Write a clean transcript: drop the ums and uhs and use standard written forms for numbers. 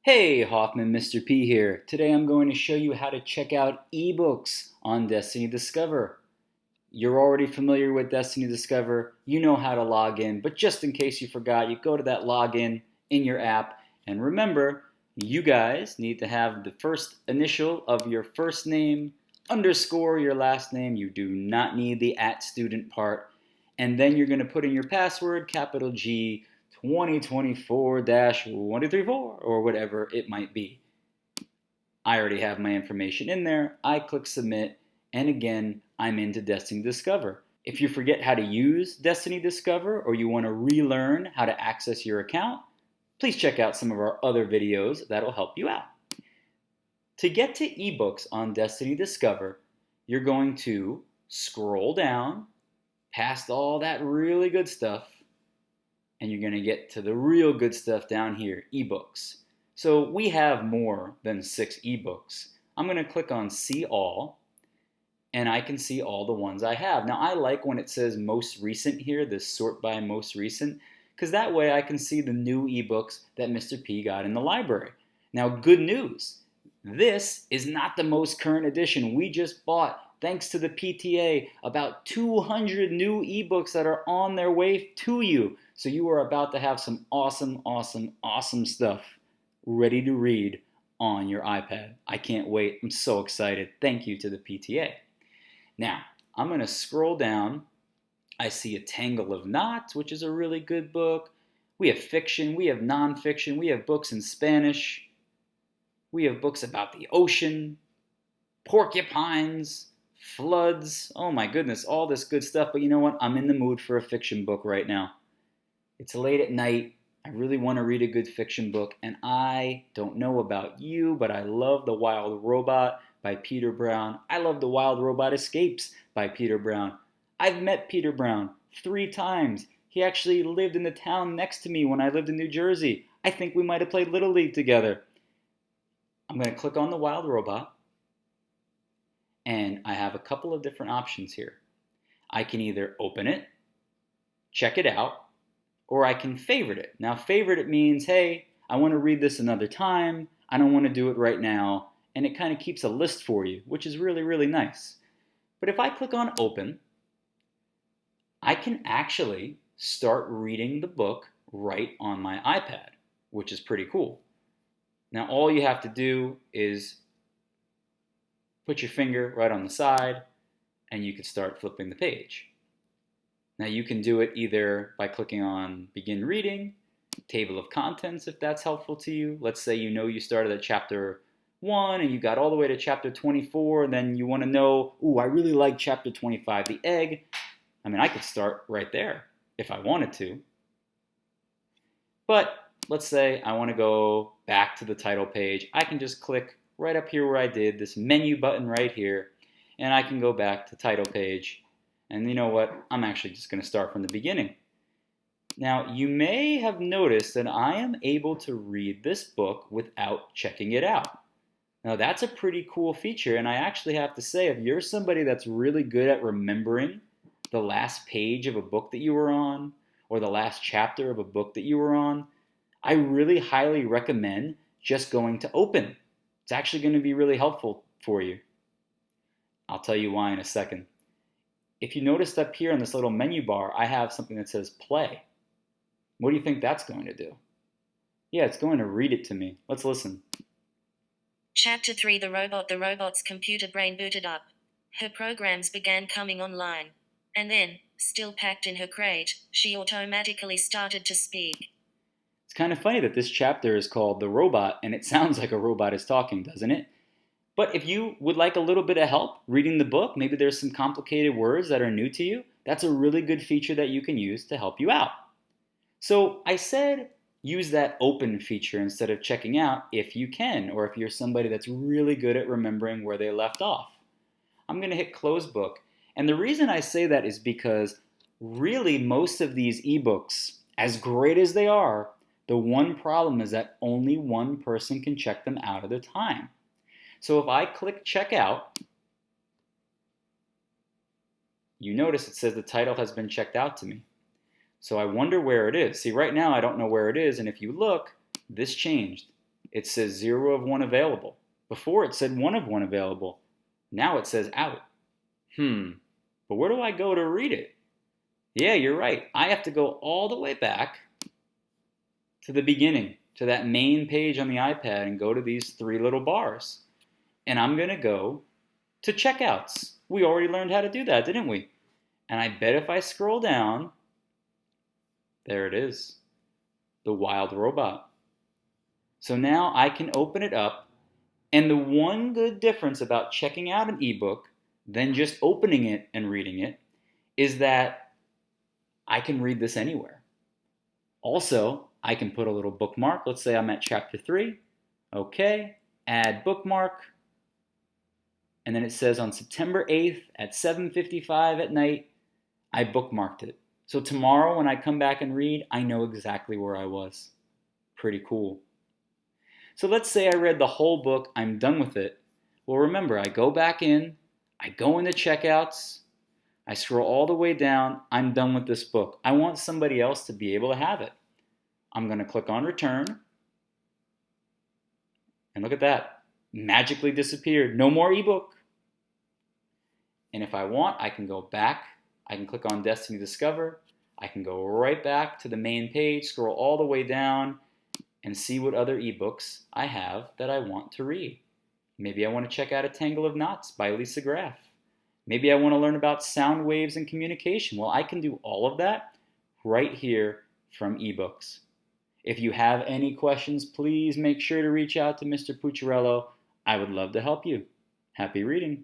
Hey, Hoffman, Mr. P here. Today I'm going to show you how to check out eBooks on Destiny Discover. You're already familiar with Destiny Discover, you know how to log in, but just in case you forgot, you go to that login in your app, and remember, you guys need to have the first initial of your first name underscore your last name. You do not need the @student part, and then you're going to put in your password, capital G, 2024-1234 or whatever it might be. I already have my information in there. I click submit, and again, I'm into Destiny Discover. If you forget how to use Destiny Discover or you want to relearn how to access your account, please check out some of our other videos that'll help you out. To get to eBooks on Destiny Discover, you're going to scroll down past all that really good stuff, and you're going to get to the real good stuff down here, eBooks. So we have more than 6 eBooks. I'm going to click on See All, and I can see all the ones I have. Now I like when it says most recent here, this sort by most recent, because that way I can see the new eBooks that Mr. P got in the library. Now good news, this is not the most current edition. We just bought, thanks to the PTA, about 200 new eBooks that are on their way to you. So you are about to have some awesome, awesome, awesome stuff ready to read on your iPad. I can't wait. I'm so excited. Thank you to the PTA. Now, I'm going to scroll down. I see A Tangle of Knots, which is a really good book. We have fiction. We have nonfiction. We have books in Spanish. We have books about the ocean, porcupines, floods. Oh my goodness, all this good stuff. But you know what? I'm in the mood for a fiction book right now. It's late at night. I really want to read a good fiction book, and I don't know about you, but I love The Wild Robot by Peter Brown. I love The Wild Robot Escapes by Peter Brown. I've met Peter Brown 3 times. He actually lived in the town next to me when I lived in New Jersey. I think we might have played Little League together. I'm going to click on The Wild Robot, and I have a couple of different options here. I can either open it, check it out, or I can favorite it. Now favorite it means, hey, I want to read this another time, I don't want to do it right now, and it kind of keeps a list for you, which is really, really nice. But if I click on open, I can actually start reading the book right on my iPad, which is pretty cool. Now all you have to do is put your finger right on the side, and you can start flipping the page. Now you can do it either by clicking on Begin Reading, Table of Contents if that's helpful to you. Let's say you know you started at chapter 1 and you got all the way to chapter 24, and then you want to know, ooh, I really like chapter 25, the egg. I mean, I could start right there if I wanted to. But let's say I want to go back to the title page. I can just click right up here where I did, this menu button right here, and I can go back to title page. And you know what? I'm actually just going to start from the beginning. Now, you may have noticed that I am able to read this book without checking it out. Now, that's a pretty cool feature, and I actually have to say, if you're somebody that's really good at remembering the last page of a book that you were on, or the last chapter of a book that you were on, I really highly recommend just going to open. It's actually going to be really helpful for you. I'll tell you why in a second. If you notice up here on this little menu bar, I have something that says play. What do you think that's going to do? Yeah, it's going to read it to me. Let's listen. Chapter 3 The robot's computer brain booted up. Her programs began coming online. And then, still packed in her crate, she automatically started to speak. It's kind of funny that this chapter is called The Robot, and it sounds like a robot is talking, doesn't it? But if you would like a little bit of help reading the book, maybe there's some complicated words that are new to you, that's a really good feature that you can use to help you out. So I said use that open feature instead of checking out if you can, or if you're somebody that's really good at remembering where they left off. I'm going to hit close book. And the reason I say that is because really most of these ebooks, as great as they are, the one problem is that only one person can check them out at a time. So if I click check out, you notice it says the title has been checked out to me. So I wonder where it is. See, right now I don't know where it is, and if you look, this changed. it says 0 of 1 available. Before it said 1 of 1 available. Now it says out. But where do I go to read it? Yeah, you're right. I have to go all the way back to the beginning, to that main page on the iPad, and go to these 3 little bars. And I'm going to go to checkouts. We already learned how to do that, didn't we? And I bet if I scroll down, there it is, the Wild Robot. So now I can open it up, and the one good difference about checking out an ebook than just opening it and reading it is that I can read this anywhere. Also, I can put a little bookmark. Let's say I'm at chapter 3. Okay, add bookmark. And then it says on September 8th at 7:55 at night, I bookmarked it. So tomorrow when I come back and read, I know exactly where I was. Pretty cool. So let's say I read the whole book, I'm done with it. Well, remember, I go back in, I go into checkouts, I scroll all the way down, I'm done with this book. I want somebody else to be able to have it. I'm going to click on return. And look at that. Magically disappeared. No more ebook. And if I want, I can go back. I can click on Destiny Discover. I can go right back to the main page, scroll all the way down, and see what other ebooks I have that I want to read. Maybe I want to check out A Tangle of Knots by Lisa Graff. Maybe I want to learn about sound waves and communication. Well, I can do all of that right here from eBooks. If you have any questions, please make sure to reach out to Mr. Pucciarello. I would love to help you. Happy reading.